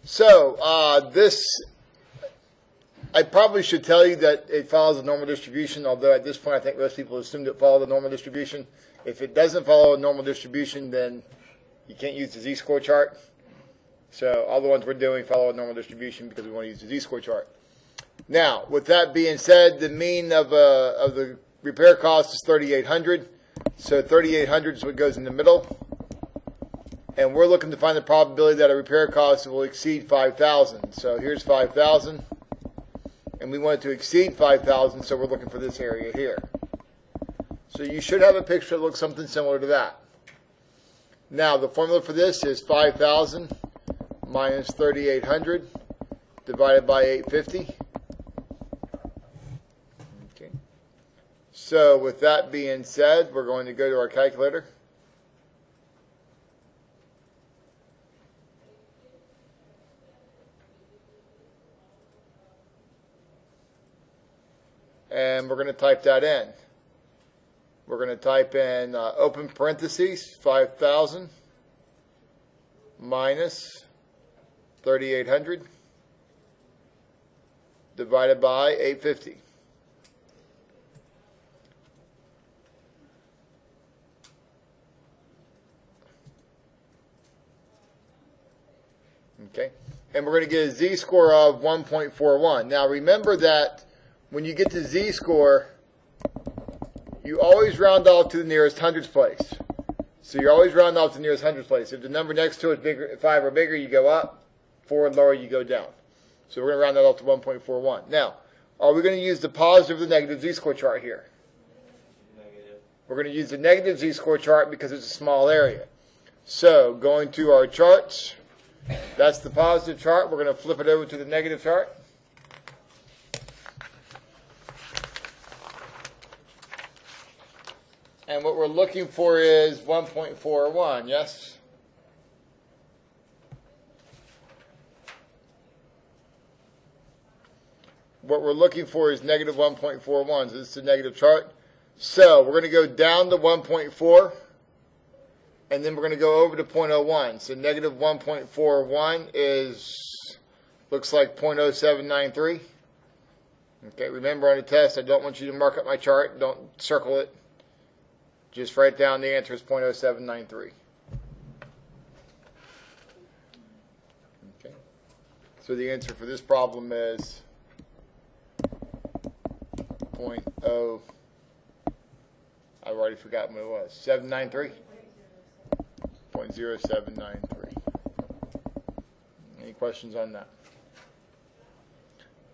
So this, I probably should tell you that it follows a normal distribution, although at this point I think most people assumed it followed the normal distribution. If it doesn't follow a normal distribution, then you can't use the z-score chart. So all the ones we're doing follow a normal distribution because we want to use the z-score chart. Now, with that being said, the mean of the repair cost is 3,800. So 3,800 is what goes in the middle. And we're looking to find the probability that a repair cost will exceed 5,000. So here's 5,000. And we want it to exceed 5,000, so we're looking for this area here. So you should have a picture that looks something similar to that. Now, the formula for this is 5,000 minus 3,800 divided by 850. Okay. So with that being said, we're going to go to our calculator. And we're going to type that in. We're going to type in open parentheses 5,000 minus 3,800 divided by 850. Okay, and we're going to get a z-score of 1.41. Now remember that when you get to z-score, you always round off to the nearest hundredths place. So you always round off to the nearest hundredths place. If the number next to it is bigger, 5 or bigger, you go up. 4 and lower, you go down. So we're going to round that off to 1.41. Now, are we going to use the positive or the negative z-score chart here? Negative. We're going to use the negative z-score chart because it's a small area. So going to our charts, that's the positive chart. We're going to flip it over to the negative chart. And what we're looking for is 1.41, yes? What we're looking for is negative 1.41. So this is a negative chart. So we're going to go down to 1.4. And then we're going to go over to 0.01. So negative 1.41 is, looks like 0.0793. Okay, remember on the test, I don't want you to mark up my chart. Don't circle it. Just write down the answer is 0.0793. Okay. So the answer for this problem is 0.0. I've already forgotten what it was. 793? 0.0793. Any questions on that?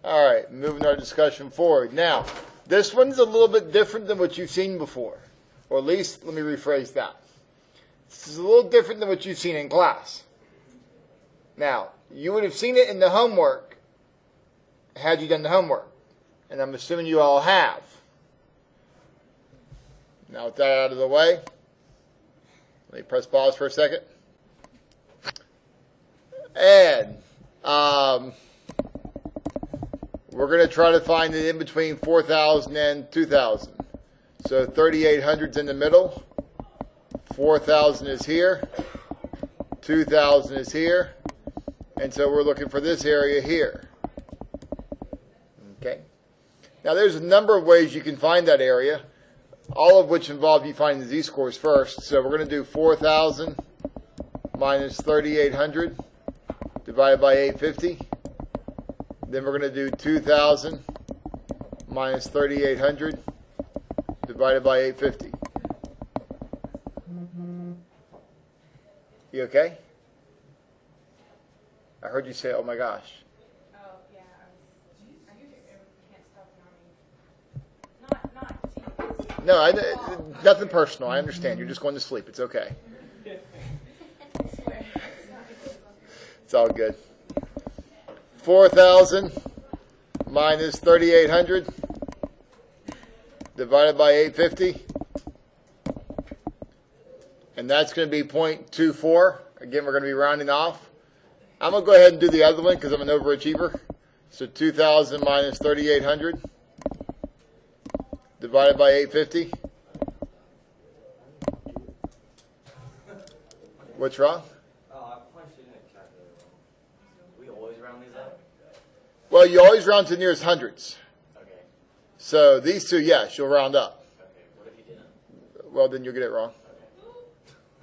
All right, moving our discussion forward. Now, this one's a little bit different than what you've seen before. Or at least, let me rephrase that. This is a little different than what you've seen in class. Now, you would have seen it in the homework had you done the homework. And I'm assuming you all have. Now, with that out of the way, let me press pause for a second. And we're going to try to find it in between 4,000 and 2,000. So 3,800 is in the middle, 4,000 is here, 2,000 is here, and so we're looking for this area here. Okay. Now there's a number of ways you can find that area, all of which involve you finding the z-scores first. So we're going to do 4,000 minus 3,800 divided by 850. Then we're going to do 2,000 minus 3,800 divided by 850. You okay? I heard you say, oh my gosh. Oh, yeah. I can't stop yawning. No, nothing personal. I understand. You're just going to sleep. It's okay. It's all good. 4,000 minus 3,800 divided by 850. And that's going to be 0.24. Again, we're going to be rounding off. I'm going to go ahead and do the other one because I'm an overachiever. So 2,000 minus 3,800 divided by 850. What's wrong? Oh, I punched it in a calculator We always round these up? Well, you always round to the nearest hundreds. Okay. So these two, yes, you'll round up. Okay. What if you didn't? Well, then you'll get it wrong.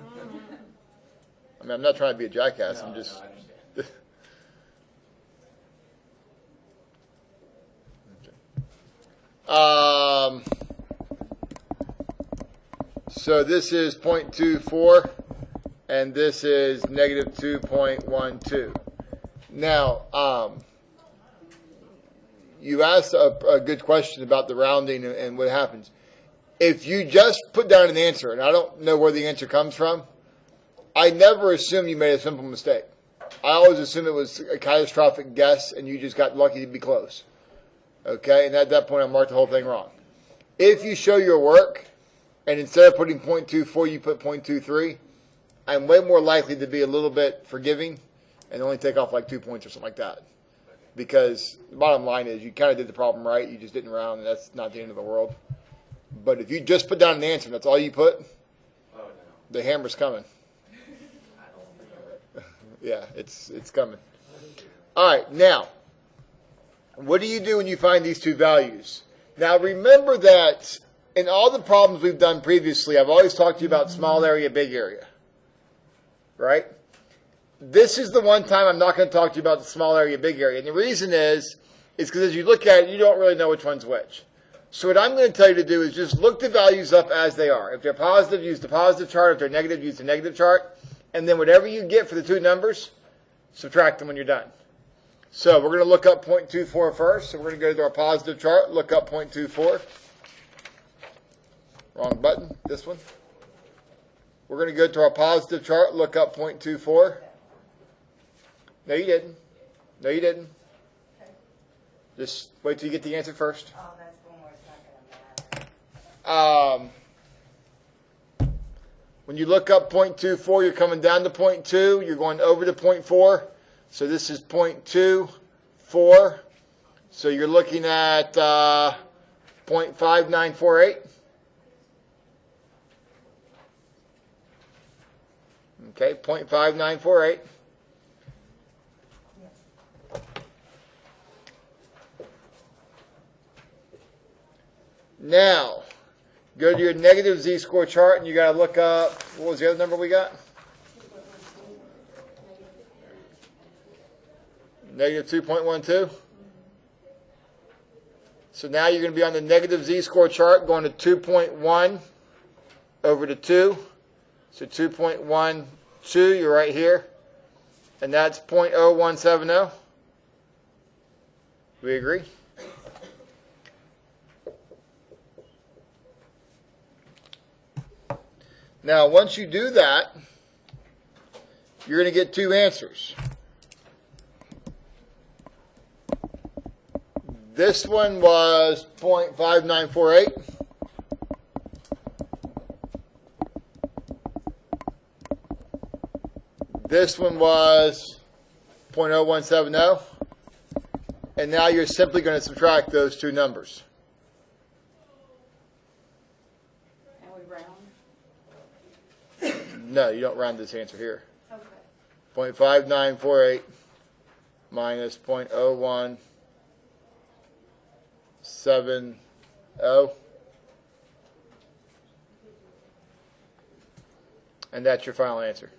I mean, I'm not trying to be a jackass. No, I'm just. no, I understand. So this is 0.24, and this is negative 2.12. Now, you asked a good question about the rounding and what happens. If you just put down an answer, and I don't know where the answer comes from, I never assume you made a simple mistake. I always assume it was a catastrophic guess, and you just got lucky to be close. Okay, and at that point, I marked the whole thing wrong. If you show your work, and instead of putting 0.24, you put 0.23, I'm way more likely to be a little bit forgiving and only take off like 2 points or something like that. Because the bottom line is you kind of did the problem right, you just didn't round, and that's not the end of the world. But if you just put down an answer and that's all you put, Oh, no. the hammer's coming. I don't think Yeah, it's coming. All right, now, what do you do when you find these two values? Now, remember that in all the problems we've done previously, I've always talked to you about small area, big area. Right? This is the one time I'm not going to talk to you about the small area, big area. And the reason is because as you look at it, you don't really know which one's which. So what I'm going to tell you to do is just look the values up as they are. If they're positive, use the positive chart. If they're negative, use the negative chart. And then whatever you get for the two numbers, subtract them when you're done. So we're going to look up 0.24 first. So we're going to go to our positive chart, look up 0.24. Wrong button, this one. We're going to go to our positive chart, look up 0.24. No, you didn't. No, you didn't. Just wait till you get the answer first. Oh, that's one where it's not going to matter. When you look up 0.24, you're coming down to 0.2. You're going over to 0.4. So this is 0.24. So you're looking at 0.5948. Okay, 0.5948. Now, go to your negative z-score chart, and you got to look up, what was the other number we got? Negative 2.12. So now you're going to be on the negative z-score chart, going to 2.1 over to 2. So 2.12, you're right here. And that's 0.0170. We agree? Now, once you do that, you're going to get two answers. This one was 0.5948. This one was 0.0170. And now you're simply going to subtract those two numbers. And we round? No, you don't round this answer here. Okay. 0.5948 minus 0.0170. And that's your final answer.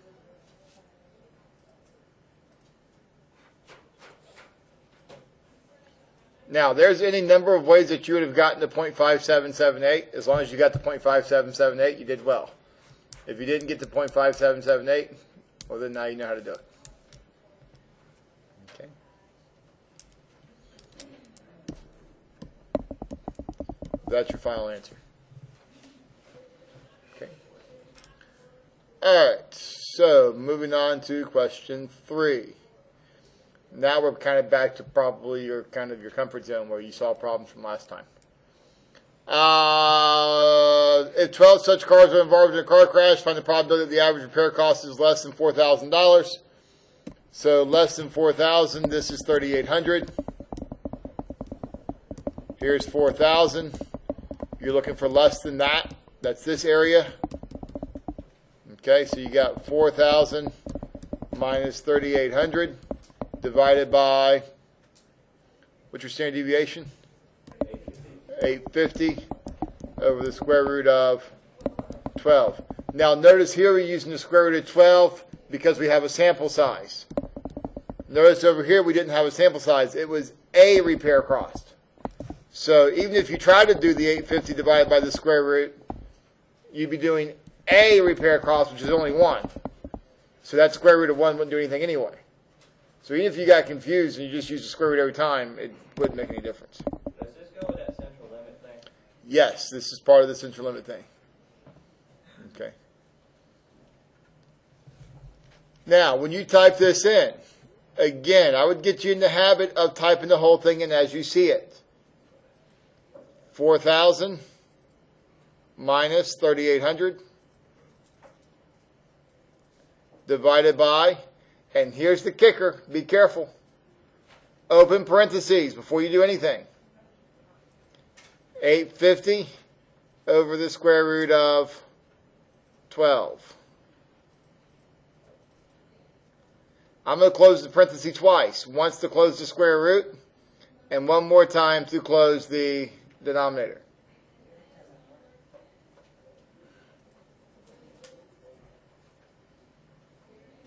Now, there's any number of ways that you would have gotten to 0.5778. As long as you got to 0.5778, you did well. If you didn't get to 0.5778, well, then now you know how to do it. Okay. That's your final answer. Okay. All right. So, moving on to question 3. Now we're kind of back to probably your comfort zone where you saw problems from last time. If 12 such cars are involved in a car crash, find the probability that the average repair cost is less than $4,000. So less than $4,000, this is $3,800. Here's $4,000. You're looking for less than that. That's this area. Okay, so you got $4,000 minus $3,800. divided by, what's your standard deviation? 850 over the square root of 12. Now notice here we're using the square root of 12 because we have a sample size. Notice over here we didn't have a sample size. It was a repair cost. So even if you try to do the 850 divided by the square root, you'd be doing a repair cost, which is only 1. So that square root of 1 wouldn't do anything anyway. So even if you got confused and you just use the square root every time, it wouldn't make any difference. Does this go with that central limit thing? Yes, this is part of the central limit thing. Okay. Now, when you type this in, again, I would get you in the habit of typing the whole thing in as you see it. 4,000 minus 3,800 divided by, and here's the kicker, be careful, open parentheses before you do anything, 850 over the square root of 12. I'm going to close the parenthesis twice, once to close the square root, and one more time to close the denominator.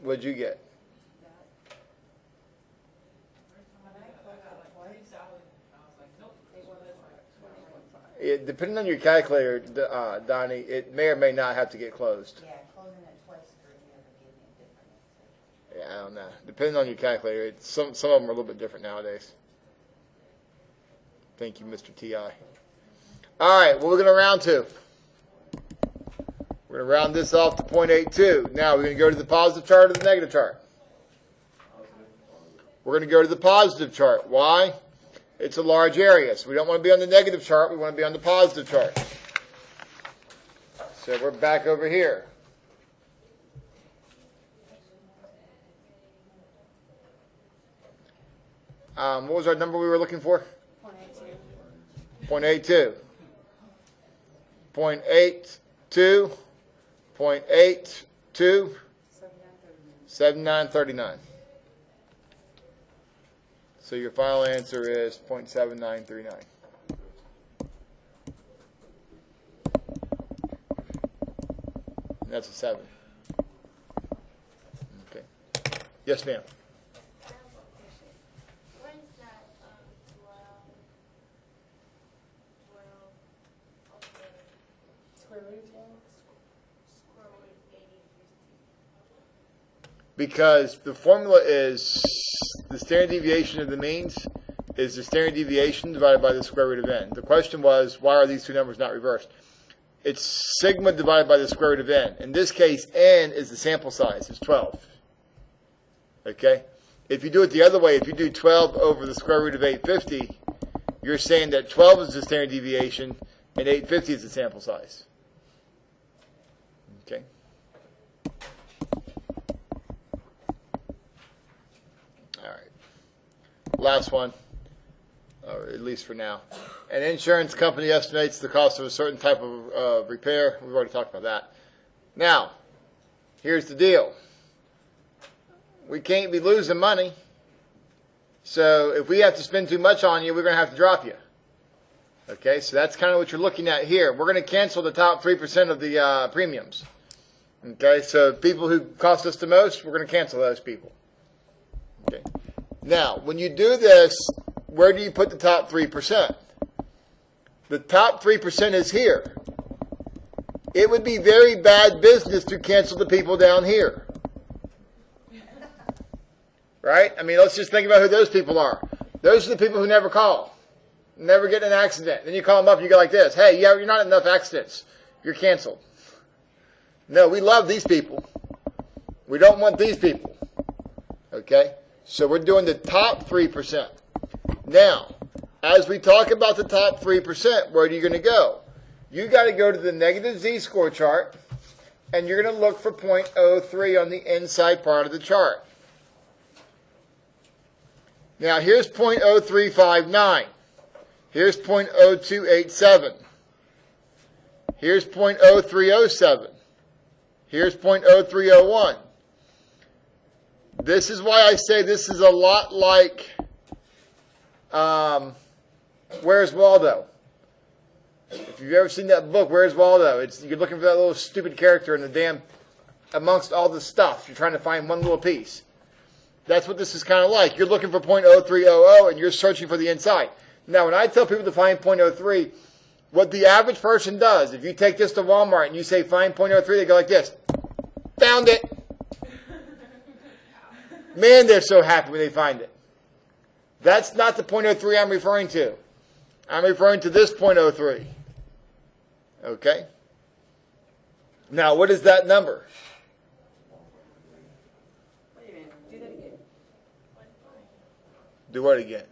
What'd you get? Depending on your calculator, Donnie, it may or may not have to get closed. Yeah, closing it twice through never gave me a different answer. Yeah, I don't know. Depending on your calculator, some of them are a little bit different nowadays. Thank you, Mr. T.I. All right, what we're going to round to. We're going to round this off to 0.82. Now we're going to go to the positive chart or the negative chart. We're going to go to the positive chart. Why? It's a large area, so we don't want to be on the negative chart. We want to be on the positive chart. So we're back over here. What was our number we were looking for? 0.82. 0.82. 0.82. 7939. So your final answer is 0.7939. And that's a 7. Okay. Yes, ma'am. What is that, 12 over square root 80? Because the formula is the standard deviation of the means is the standard deviation divided by the square root of n. The question was, why are these two numbers not reversed? It's sigma divided by the square root of n. In this case, n is the sample size. It's 12. Okay? If you do it the other way, if you do 12 over the square root of 850, you're saying that 12 is the standard deviation and 850 is the sample size. Okay? All right. Last one, or at least for now. An insurance company estimates the cost of a certain type of repair. We've already talked about that. Now, here's the deal. We can't be losing money. So if we have to spend too much on you, we're going to have to drop you. Okay, so that's kind of what you're looking at here. We're going to cancel the top 3% of the premiums. Okay, so people who cost us the most, we're going to cancel those people. Okay. Now, when you do this, where do you put the top 3%? The top 3% is here. It would be very bad business to cancel the people down here. Right? I mean, let's just think about who those people are. Those are the people who never call. Never get in an accident. Then you call them up and you go like this. Hey, you're not in enough accidents. You're canceled. No, we love these people. We don't want these people. Okay? So we're doing the top 3%. Now, as we talk about the top 3%, where are you going to go? You got to go to the negative z-score chart, and you're going to look for 0.03 on the inside part of the chart. Now, here's 0.0359. Here's 0.0287. Here's 0.0307. Here's 0.0301. This is why I say this is a lot like Where's Waldo? If you've ever seen that book, Where's Waldo? You're looking for that little stupid character in the damn, amongst all the stuff. You're trying to find one little piece. That's what this is kind of like. You're looking for 0.0300 and you're searching for the inside. Now, when I tell people to find 0.03, what the average person does, if you take this to Walmart and you say find 0.03, they go like this. Found it. Man, they're so happy when they find it. That's not the 0.03 I'm referring to. I'm referring to this 0.03. Okay? Now, what is that number? Wait a minute, do that again. Do what again?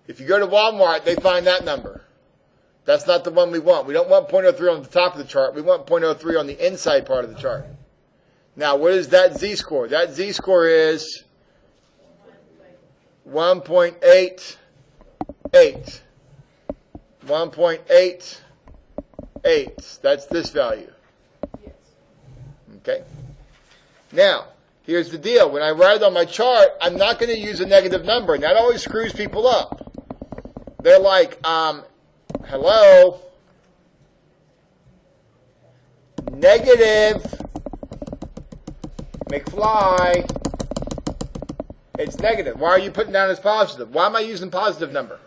If you go to Walmart, they find that number. That's not the one we want. We don't want 0.03 on the top of the chart. We want 0.03 on the inside part of the chart. Now, what is that z-score? That z-score is 1.88. 1.88. That's this value. Yes. Okay? Now, here's the deal. When I write it on my chart, I'm not going to use a negative number, and that always screws people up. They're like, hello? Negative McFly. It's negative. Why are you putting down as positive? Why am I using positive number?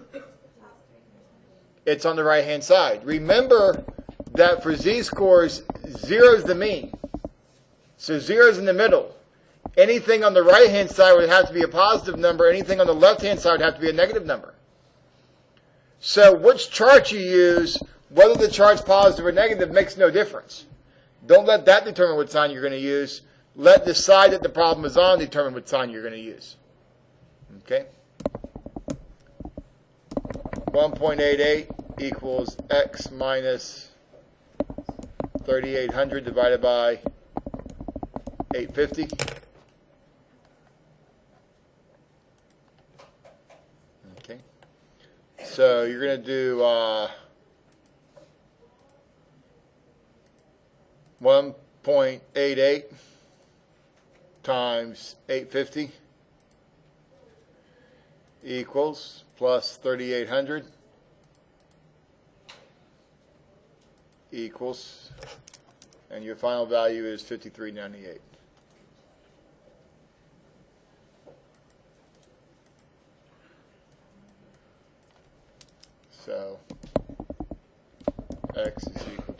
It's on the right-hand side. Remember that for z-scores, 0 is the mean. So 0 is in the middle. Anything on the right-hand side would have to be a positive number. Anything on the left-hand side would have to be a negative number. So which chart you use, whether the chart's positive or negative, makes no difference. Don't let that determine what sign you're going to use. Let the side that the problem is on determine what sign you're going to use. Okay? 1.88 equals x minus 3,800 divided by 850. Okay. So you're going to do 1.88 times 850 equals plus 3,800 equals, and your final value is 53.98. So x is equal